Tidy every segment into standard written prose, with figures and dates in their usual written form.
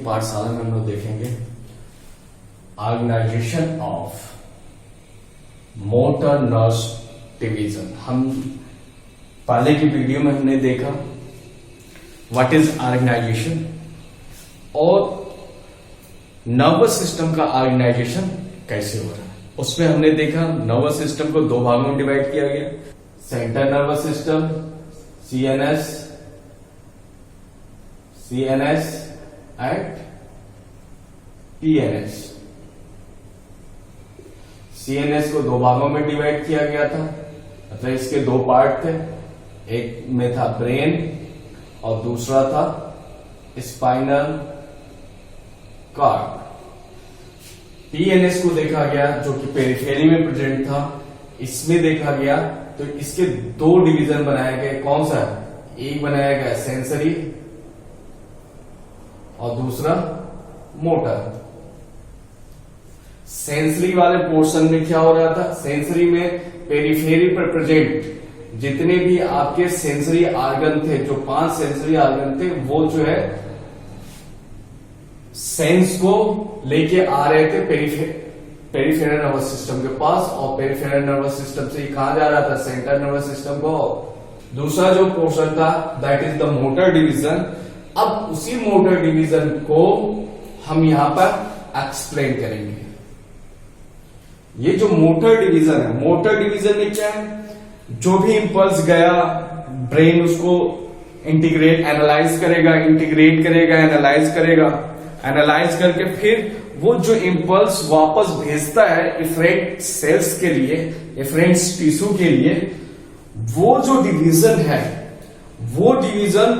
पाठशाला में हम लोग देखेंगे organisation of motor nerve division. हम पहले की वीडियो में हमने देखा व्हाट इज ऑर्गेनाइजेशन और नर्वस सिस्टम का ऑर्गेनाइजेशन कैसे हो रहा है। उसमें हमने देखा नर्वस सिस्टम को दो भागों में डिवाइड किया गया, central nervous system CNS and PNS. CNS को दो भागों में डिवाइड किया गया था, मतलब इसके दो पार्ट थे, एक में था ब्रेन और दूसरा था स्पाइनल कॉर्ड। पीएनएस को देखा गया जो कि पेरिफेरी में प्रेजेंट था, इसमें देखा गया तो इसके दो डिवीजन बनाए गए। कौन सा? एक बनाया गया सेंसरी और दूसरा मोटर। सेंसरी वाले पोर्शन में क्या हो रहा था? सेंसरी में पेरिफेरी पर प्रेजेंट जितने भी आपके सेंसरी ऑर्गन थे, जो 5 सेंसरी ऑर्गन थे, वो जो है सेंस को लेके आ रहे थे पेरिफेरल नर्वस सिस्टम के पास, और पेरिफेरल नर्वस सिस्टम से कहां जा रहा था? सेंट्रल नर्वस सिस्टम को। दूसरा जो पोर्शन था that is the motor division. अब उसी मोटर डिवीजन को हम यहां पर एक्सप्लेन करेंगे। ये जो मोटर डिवीजन है, मोटर डिवीजन में क्या है? जो भी इंपल्स गया ब्रेन उसको एनालाइज करेगा, एनालाइज करेगा, एनालाइज करके फिर वो जो इंपल्स वापस भेजता है इफरेंट सेल्स के लिए, इफरेंट टिश्यू के लिए, वो जो डिवीजन है वो डिवीजन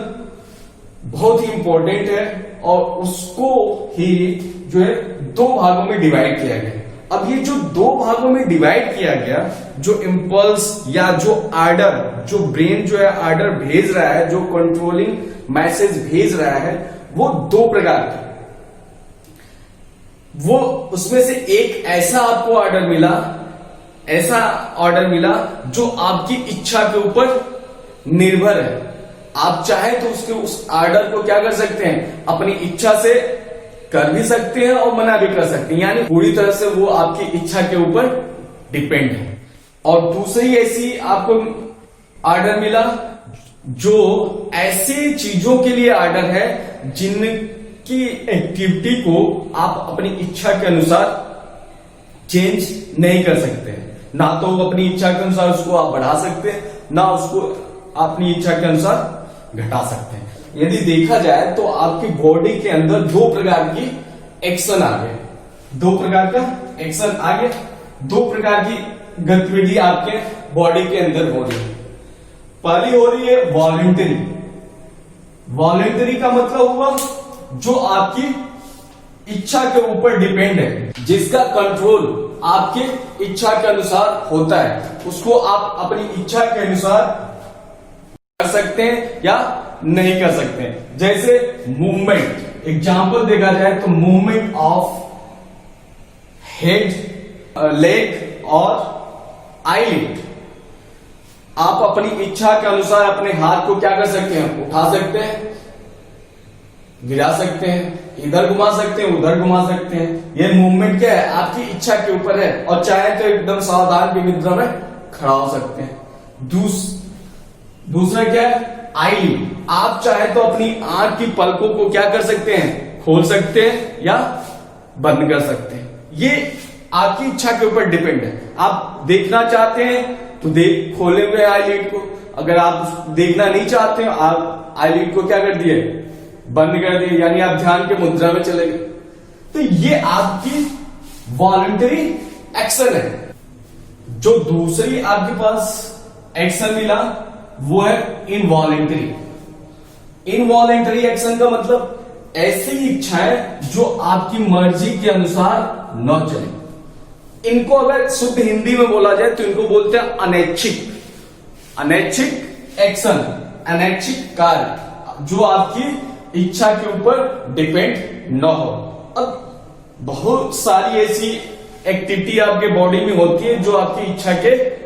बहुत ही इंपॉर्टेंट है और उसको ही जो है दो भागों में डिवाइड किया गया। अब ये जो दो भागों में डिवाइड किया गया, जो इंपल्स या जो आर्डर, जो ब्रेन जो है आर्डर भेज रहा है, जो कंट्रोलिंग मैसेज भेज रहा है, वो दो प्रकार के। वो उसमें से एक ऐसा आपको ऑर्डर मिला जो आपकी इच्छा के ऊपर निर्भर है। आप चाहे तो उस ऑर्डर को क्या कर सकते हैं? अपनी इच्छा से कर भी सकते हैं और मना भी कर सकते हैं, यानी पूरी तरह से वो आपकी इच्छा के ऊपर डिपेंड है। और दूसरी ऐसी आपको ऑर्डर मिला जो ऐसी चीजों के लिए ऑर्डर है जिनकी एक्टिविटी को आप अपनी इच्छा के अनुसार चेंज नहीं कर सकते हैं। ना तो अपनी इच्छा के अनुसार उसको आप बढ़ा सकते हैं, ना उसको अपनी इच्छा के अनुसार घटा सकते हैं। यदि देखा जाए तो आपकी बॉडी के अंदर दो प्रकार की एक्शन आ गए, दो प्रकार का एक्शन आ गया, दो प्रकार की गतिविधि आपके बॉडी के अंदर हो रही है। पहली हो रही है वॉलंटरी। वॉलंटरी का मतलब हुआ जो आपकी इच्छा के ऊपर डिपेंड है, जिसका कंट्रोल आपके इच्छा के अनुसार होता है, उसको आप अपनी इच्छा के अनुसार कर सकते हैं या नहीं कर सकते हैं। जैसे मूवमेंट, एग्जांपल देखा जाए तो मूवमेंट ऑफ हेड, लेग और आईलिड। आप अपनी इच्छा के अनुसार अपने हाथ को क्या कर सकते हैं? उठा सकते हैं, गिरा सकते हैं, इधर घुमा सकते हैं, उधर घुमा सकते हैं। ये मूवमेंट क्या है? आपकी इच्छा के ऊपर है। और चाहे तो एकदम सावधान की मुद्रा में खड़ा हो सकते हैं। दूसरा क्या है? आईलिड। आप चाहे तो अपनी आंख की पलकों को क्या कर सकते हैं? खोल सकते हैं या बंद कर सकते हैं। ये आपकी इच्छा के ऊपर डिपेंड है। आप देखना चाहते हैं तो खोले हुए आईलिड को, अगर आप देखना नहीं चाहते हैं आप आईलिड को क्या कर दिए? बंद कर दिए, यानी आप ध्यान के मुद्रा में चले गए। तो ये आपकी वॉलंटरी एक्शन है। जो दूसरी आपके पास एक्शन मिला वो है इनवॉलेंटरी। इनवॉलेंटरी एक्शन का मतलब ऐसी इच्छाएं जो आपकी मर्जी के अनुसार न चले। इनको अगर शुद्ध हिंदी में बोला जाए तो इनको बोलते हैं अनैच्छिक एक्शन, अनैच्छिक कार्य, जो आपकी इच्छा के ऊपर डिपेंड न हो। अब बहुत सारी ऐसी एक्टिविटी आपके बॉडी में होती है जो आपकी इच्छा के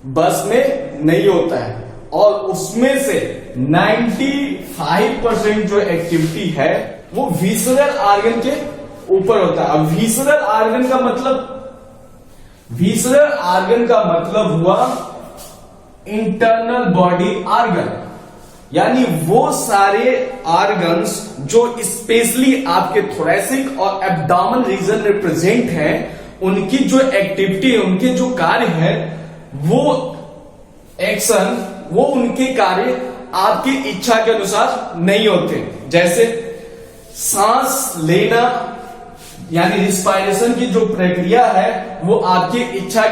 बस में नहीं होता है, और उसमें से 95% जो एक्टिविटी है वो विसरल ऑर्गन के ऊपर होता है। अब विसरल ऑर्गन का मतलब हुआ इंटरनल बॉडी ऑर्गन, यानी वो सारे ऑर्गन्स जो स्पेशली आपके थोरेसिक और एब्डोमेन रीजन में प्रेजेंट हैं, उनकी जो एक्टिविटी है, उनके जो कार्य है, वो एक्शन, वो उनके कार्य आपकी इच्छा के अनुसार नहीं होते। जैसे सांस लेना यानी रिस्पायरेशन की जो प्रक्रिया है वो आपकी इच्छा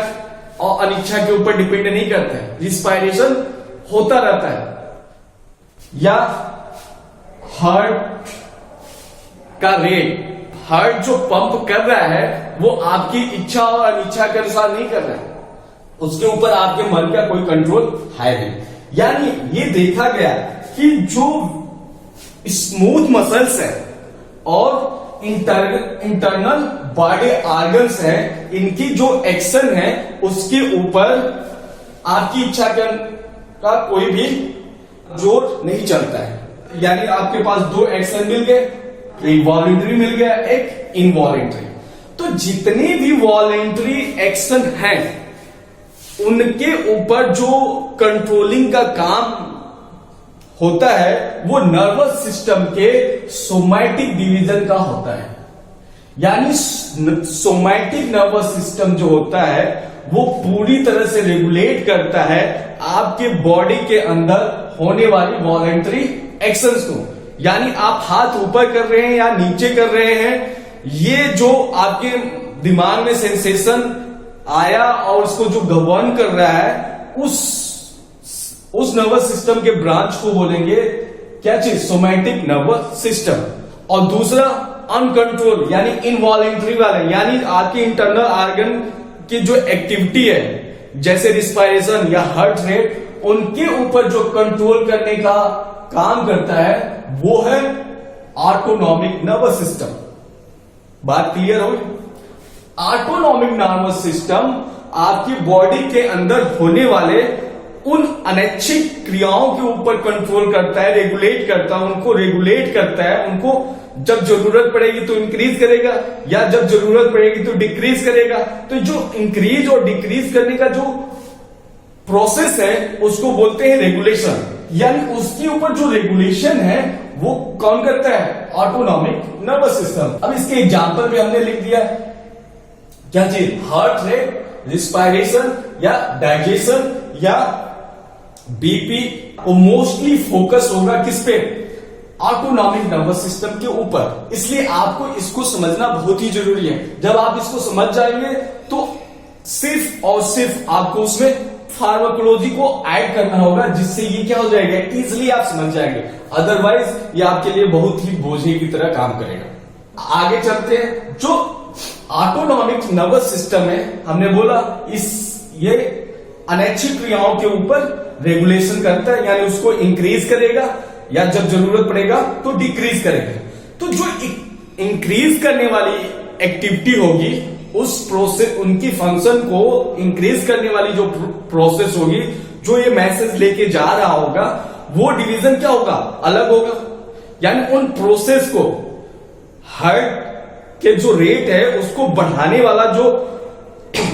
और अनिच्छा के ऊपर डिपेंड नहीं करता है, रिस्पायरेशन होता रहता है। या हार्ट का रेट, हार्ट जो पंप कर रहा है वो आपकी इच्छा और अनिच्छा के अनुसार नहीं कर रहा है, उसके ऊपर आपके मन का कोई कंट्रोल है नहीं। यानी ये देखा गया कि जो स्मूथ मसल्स है और इंटरनल बॉडी ऑर्गन्स है, इनकी जो एक्शन है उसके ऊपर आपकी इच्छा का कोई भी जोर नहीं चलता है। यानी आपके पास दो एक्शन मिल गए, एक वॉलेंट्री मिल गया, एक इनवॉलेंट्री। तो जितने भी वॉलेंट्री एक्शन हैं उनके ऊपर जो कंट्रोलिंग का काम होता है वो नर्वस सिस्टम के सोमैटिक डिवीजन का होता है। यानी सोमैटिक नर्वस सिस्टम जो होता है वो पूरी तरह से रेगुलेट करता है आपके बॉडी के अंदर होने वाली वॉलेंट्री एक्शंस को। यानी आप हाथ ऊपर कर रहे हैं या नीचे कर रहे हैं, ये जो आपके दिमाग में सेंसेशन आया और उसको जो गवर्न कर रहा है, उस नर्वस सिस्टम के ब्रांच को बोलेंगे क्या चीज, सोमैटिक नर्वस सिस्टम। और दूसरा अनकंट्रोल यानी इनवॉलेंट्री वाला, यानी आपके इंटरनल ऑर्गन की जो एक्टिविटी है जैसे रिस्पायरेशन या हार्ट रेट, उनके ऊपर जो कंट्रोल करने का काम करता है वो है ऑटोनॉमिक नर्वस सिस्टम। बात क्लियर हो? ऑटोनॉमिक नर्वस सिस्टम आपकी बॉडी के अंदर होने वाले उन अनैच्छिक क्रियाओं के ऊपर कंट्रोल करता है, रेगुलेट करता है, उनको रेगुलेट करता है। उनको जब जरूरत पड़ेगी तो इंक्रीज करेगा या जब जरूरत पड़ेगी तो डिक्रीज करेगा। तो जो इंक्रीज और डिक्रीज करने का जो प्रोसेस है उसको बोलते हैं रेगुलेशन। यानी उसके ऊपर जो रेगुलेशन है वो कौन करता है, ऑटोनॉमिक नर्वस सिस्टम। अब इसके एग्जांपल भी हमने लिख दिया, क्या चीज, हार्ट रेट, रिस्पायरेशन या डाइजेशन या बीपी। वो मोस्टली फोकस होगा किस पे, ऑटोनॉमिक नर्वस सिस्टम के ऊपर। इसलिए आपको इसको समझना बहुत ही जरूरी है। जब आप इसको समझ जाएंगे तो सिर्फ और सिर्फ आपको उसमें फार्माकोलॉजी को ऐड करना होगा, जिससे ये क्या हो जाएगा, इजिली आप समझ जाएंगे। अदरवाइज ये आपके लिए बहुत ही बोझे की तरह काम करेगा। आगे चलते हैं। जो ऑटोनॉमिक नर्वस सिस्टम है, हमने बोला ये अनैच्छिक क्रियाओं के ऊपर रेगुलेशन करता है, यानी उसको इंक्रीज करेगा या जब जरूरत पड़ेगा तो डिक्रीज करेगा। तो जो इंक्रीज करने वाली एक्टिविटी होगी उस प्रोसेस, उनकी फंक्शन को इंक्रीज करने वाली जो प्रोसेस होगी, जो ये मैसेज लेके जा रहा होगा, वो डिवीजन क्या होगा, अलग होगा। यानी उन प्रोसेस को हार्ट के जो रेट है उसको बढ़ाने वाला जो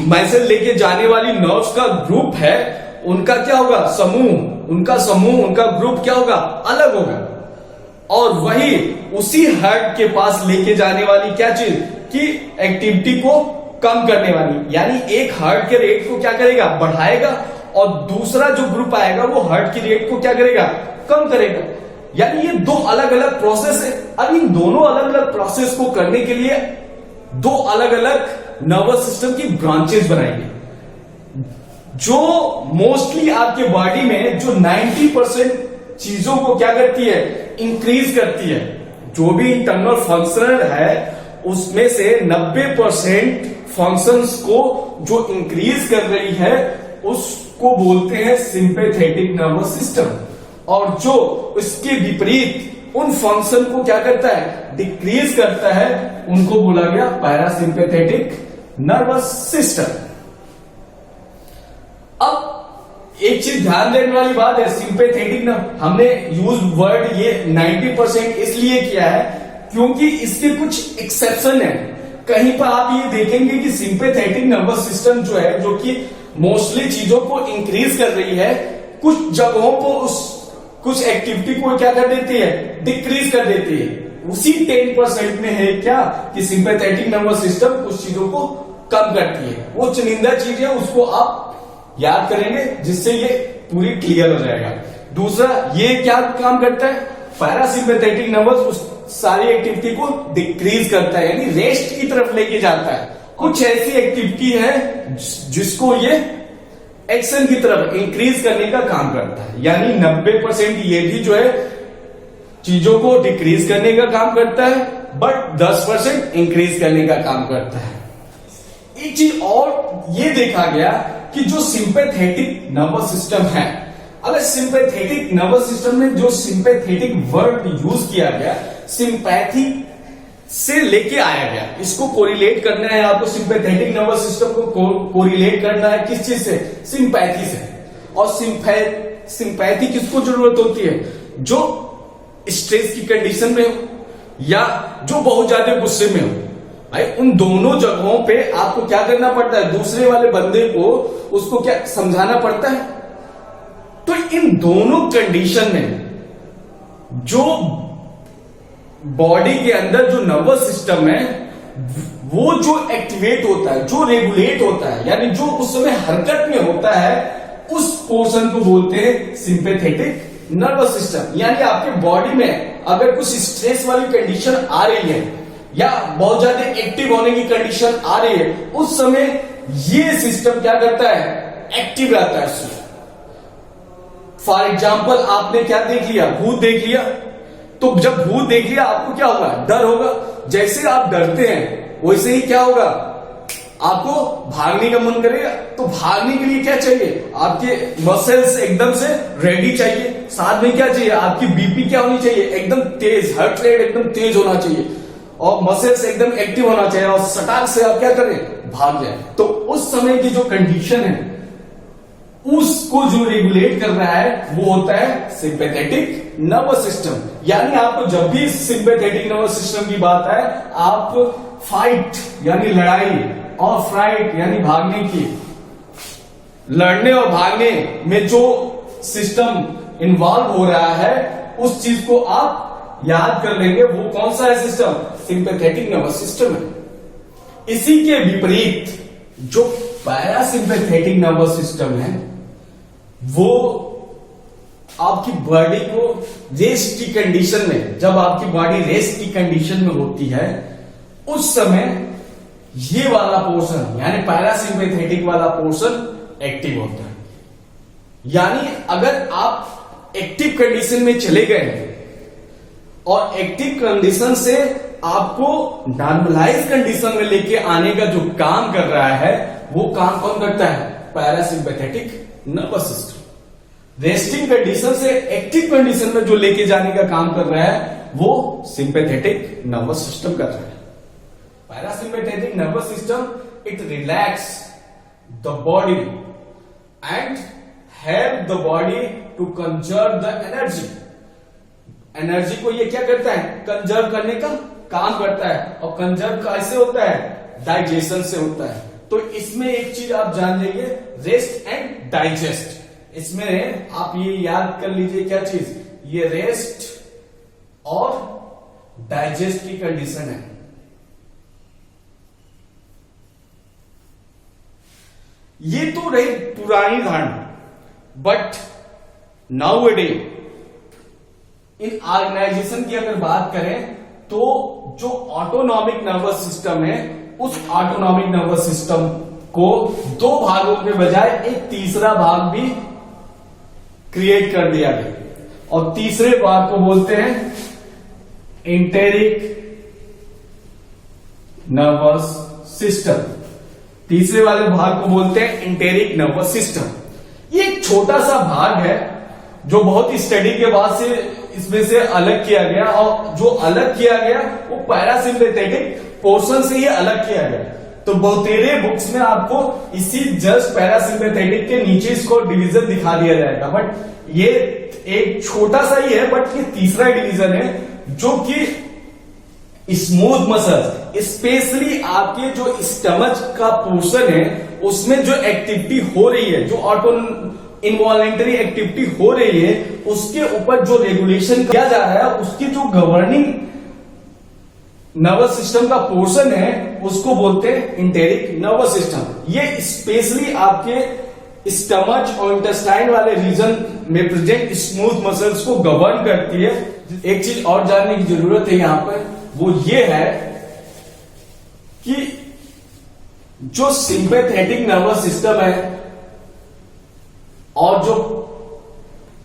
मैसेज लेके जाने वाली नर्व्स का ग्रुप है, उनका क्या होगा, समूह, उनका ग्रुप क्या होगा, अलग होगा। और वही उसी हार्ट के पास लेके जाने वाली क्या चीज की एक्टिविटी को कम करने वाली, यानी एक हार्ट के रेट को क्या करेगा, बढ़ाएगा, और दूसरा जो ग्रुप आएगा वो हार्ट की रेट को क्या करेगा, कम करेगा। यानी ये दो अलग अलग प्रोसेस है। अब इन दोनों अलग अलग प्रोसेस को करने के लिए दो अलग अलग नर्वस सिस्टम की ब्रांचेस बनाएंगे, जो मोस्टली आपके बॉडी में जो 90% चीजों को क्या करती है, इंक्रीज करती है। जो भी इंटरनल फंक्शन है उसमें से 90% फंक्शंस को जो इंक्रीज कर रही है उसको बोलते हैं सिंपैथेटिक नर्वस सिस्टम, और जो इसके विपरीत उन फंक्शन को क्या करता है, डिक्रीज करता है, उनको बोला गया पैरासिम्पैथेटिक नर्वस सिस्टम। अब एक चीज ध्यान देने वाली बात है, सिंपैथेटिक हमने यूज वर्ड ये 90% इसलिए किया है क्योंकि इसके कुछ एक्सेप्शन है। कहीं पर आप ये देखेंगे कि सिंपैथेटिक नर्वस सिस्टम जो है, जो कि मोस्टली चीजों को इंक्रीज कर रही है, कुछ जगहों को कुछ एक्टिविटी को क्या कर देती है, डिक्रीज कर देती है। उसी 10% में है क्या कि सिंपैथेटिक नर्वस सिस्टम कुछ चीजों को कम करती है। वो चुनिंदा चीज है, उसको आप याद करेंगे जिससे ये पूरी क्लियर हो जाएगा। दूसरा, ये क्या काम करता है, पैरासिम्पैथेटिक नर्वस उस सारी एक्टिविटी को डिक्रीज करता है, यानी रेस्ट की तरफ लेके जाता है। कुछ ऐसी एक्टिविटी है जिसको ये एक्शन की तरफ इंक्रीज करने का काम करता है, यानी 90% ये भी जो है चीजों को डिक्रीज करने का काम करता है, बट 10% इंक्रीज करने का काम करता है। एक चीज और ये देखा गया कि जो सिंपैथेटिक नर्वस सिस्टम है, अगर सिंपैथेटिक नर्वस सिस्टम में जो सिंपैथेटिक वर्ड यूज किया गया, सिंपैथी से लेके आया गया, इसको कोरिलेट करना है आपको। सिंपैथेटिक नर्वस सिस्टम को कोरिलेट करना है किस चीज से, सिंपैथी से। और सिंपैथी किसको जरूरत होती है, जो स्ट्रेस की कंडीशन में हो या जो बहुत ज्यादा गुस्से में हो। भाई उन दोनों जगहों पे आपको क्या करना पड़ता है, दूसरे वाले बंदे को उसको क्या समझाना पड़ता है। तो इन दोनों कंडीशन में जो बॉडी के अंदर जो नर्वस सिस्टम है वो जो एक्टिवेट होता है, जो रेगुलेट होता है, यानी जो उस समय हरकत में होता है, उस पोर्शन को बोलते हैं सिंपैथेटिक नर्वस सिस्टम। यानी आपके बॉडी में अगर कुछ स्ट्रेस वाली कंडीशन आ रही है या बहुत ज्यादा एक्टिव होने की कंडीशन आ रही है, उस समय ये सिस्टम क्या करता है, एक्टिव रहता है उसमें। फॉर एग्जाम्पल, आपने क्या देख लिया, भूत देख लिया, तो जब भूत देख लिया आपको क्या होगा, डर होगा। जैसे आप डरते हैं वैसे ही क्या होगा, आपको भागने का मन करेगा। तो भागने के लिए क्या चाहिए, आपके मसल्स एकदम से रेडी चाहिए। साथ में क्या चाहिए, आपकी बीपी क्या होनी चाहिए, एकदम तेज, हार्ट रेट एकदम तेज होना चाहिए और मसल्स एकदम एक्टिव होना चाहिए, और सटाक से आप क्या करें, भाग जाए। तो उस समय की जो कंडीशन है उसको जो रेगुलेट कर रहा है वो होता है सिंपैथेटिक नर्वस सिस्टम। यानी आपको जब भी सिंपैथेटिक नर्वस सिस्टम की बात है, आप फाइट यानी लड़ाई और फ्राइट यानी भागने की, लड़ने और भागने में जो सिस्टम इन्वॉल्व हो रहा है उस चीज को आप याद कर लेंगे। वो कौन सा है सिस्टम, सिंपैथेटिक नर्वस सिस्टम है। इसी के विपरीत जो पैरासिम्पैथेटिक नर्वस सिस्टम है वो आपकी बॉडी को रेस्ट की कंडीशन में, जब आपकी बॉडी रेस्ट की कंडीशन में होती है उस समय ये वाला पोर्शन यानी पैरासिम्पैथेटिक वाला पोर्शन एक्टिव होता है। यानी अगर आप एक्टिव कंडीशन में चले गए और एक्टिव कंडीशन से आपको नॉर्मलाइज कंडीशन में लेके आने का जो काम कर रहा है वो काम कौन करता है, parasympathetic nervous system. Resting condition से एक्टिव कंडीशन में जो लेके जाने का काम कर रहा है वो सिंपैथेटिक नर्वस सिस्टम कर रहा है। Parasympathetic nervous system it relax the body and help the body to conserve the energy. Energy को ये क्या करता है, कंजर्व करने का काम करता है। और कंजर्व कैसे होता है, डाइजेशन से होता है। तो इसमें एक चीज आप जान लीजिए, रेस्ट एंड डाइजेस्ट। इसमें आप ये याद कर लीजिए क्या चीज, ये रेस्ट और डाइजेस्ट की कंडीशन है। ये तो रही पुरानी धारणा, but now a day in organisation की अगर बात करें तो जो ऑटोनॉमिक नर्वस सिस्टम है उस ऑटोनॉमिक नर्वस सिस्टम को दो भागों के बजाय एक तीसरा भाग भी क्रिएट कर दिया गया और तीसरे भाग को बोलते हैं एंटेरिक नर्वस सिस्टम। तीसरे वाले भाग को बोलते हैं एंटेरिक नर्वस सिस्टम। ये एक छोटा सा भाग है जो बहुत स्टडी के बाद से इसमें से अलग किया गया, और जो अलग किया गया वो पैरासिम्पैथेटिक पोर्शन से ही अलग किया गया। तो बहुतेरे बुक्स में आपको इसी जस्ट पैरासिम्पैथेटिक के नीचे इसको डिवीजन दिखा दिया जाएगा, बट ये एक छोटा सा ही है, बट ये तीसरा डिवीजन है जो कि स्मूथ मसल्स, स्पेशली आपके जो स्टमच का पोर्शन है उसमें जो एक्टिविटी हो रही है, जो ऑटो इनवॉलेंटरी एक्टिविटी हो रही है, उसके ऊपर जो रेगुलेशन किया जा रहा है, उसकी जो गवर्निंग नर्वस सिस्टम का पोर्शन है उसको बोलते हैं इंटेरिक नर्वस सिस्टम। ये स्पेशली आपके स्टमच और इंटेस्टाइन वाले रीजन में प्रेजेंट स्मूथ मसल्स को गवर्न करती है। एक चीज और जानने की जरूरत है यहां पर, वो ये है कि जो सिंपैथेटिक नर्वस सिस्टम है और जो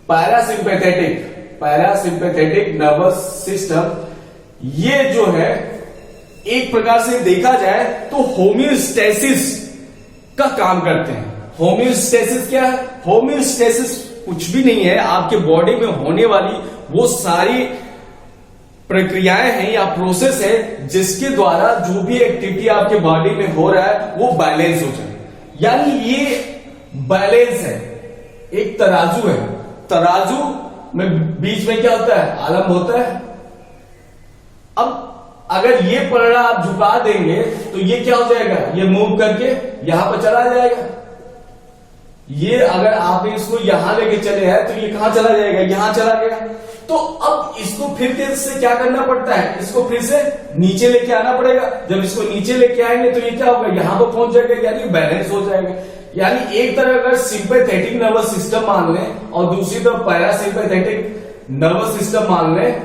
पैरासिम्पैथेटिक नर्वस सिस्टम, ये जो है एक प्रकार से देखा जाए तो होमियोस्टेसिस का काम करते हैं। होमियोस्टेसिस क्या है? होमियोस्टेसिस कुछ भी नहीं है, आपके बॉडी में होने वाली वो सारी प्रक्रियाएं हैं या प्रोसेस है जिसके द्वारा जो भी एक्टिविटी आपके बॉडी में हो रहा है वो बैलेंस हो जाए। यानी ये बैलेंस है, एक तराजू है, तराजू में बीच में क्या होता है? आलम होता है। अब अगर ये पलड़ा आप झुका देंगे तो ये क्या हो जाएगा? ये मूव करके यहां पर चला जाएगा। ये अगर आप इसको यहां लेके चले हैं तो ये कहां चला जाएगा? यहां चला गया। तो अब इसको फिर से क्या करना पड़ता है? इसको फिर से नीचे लेके आना पड़ेगा। जब इसको नीचे लेके आएंगे तो ये क्या होगा? यहां पर पहुंच जाएगा, यानी बैलेंस हो जाएगा। यानी एक तरह अगर सिंपैथेटिक नर्वस सिस्टम मान लें और दूसरी तरफ पैरासिम्पैथेटिक नर्वस सिस्टम मान लें,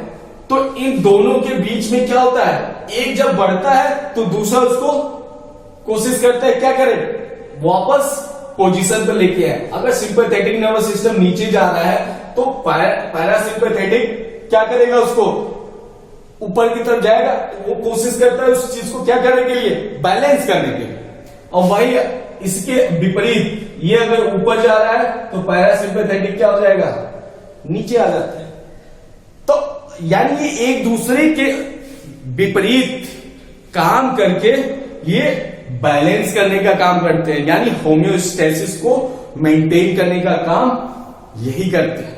तो इन दोनों के बीच में क्या होता है? एक जब बढ़ता है तो दूसरा उसको कोशिश करता है क्या करे? वापस पोजीशन पर लेके आए। अगर सिंपैथेटिक नर्वस सिस्टम नीचे जा रहा है तो पैरासिम्पैथेटिक क्या करेगा? उसको ऊपर की तरफ जाएगा। वो कोशिश करता है उस चीज को क्या करने के लिए? बैलेंस करने के लिए। और वही इसके विपरीत, ये अगर ऊपर जा रहा है तो पैरासिम्पैथेटिक क्या हो जाएगा? नीचे आ जाता है। तो यानी ये एक दूसरे के विपरीत काम करके ये बैलेंस करने का काम करते हैं, यानी होमियोस्टेसिस को मेंटेन करने का काम यही करते हैं।